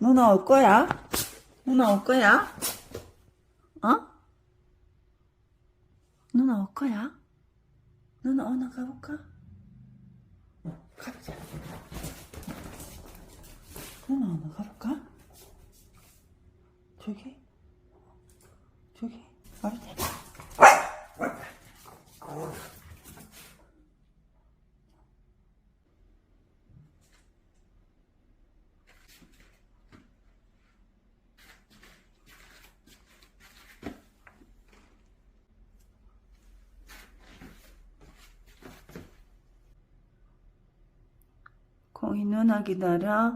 누나 올 거야? 누나 올 거야? 어? 누나 올 거야? 누나 오나 가볼까? 가보자. 누나 오나 가볼까? 저기? 저기? 가보자. 공이 누나 기다려.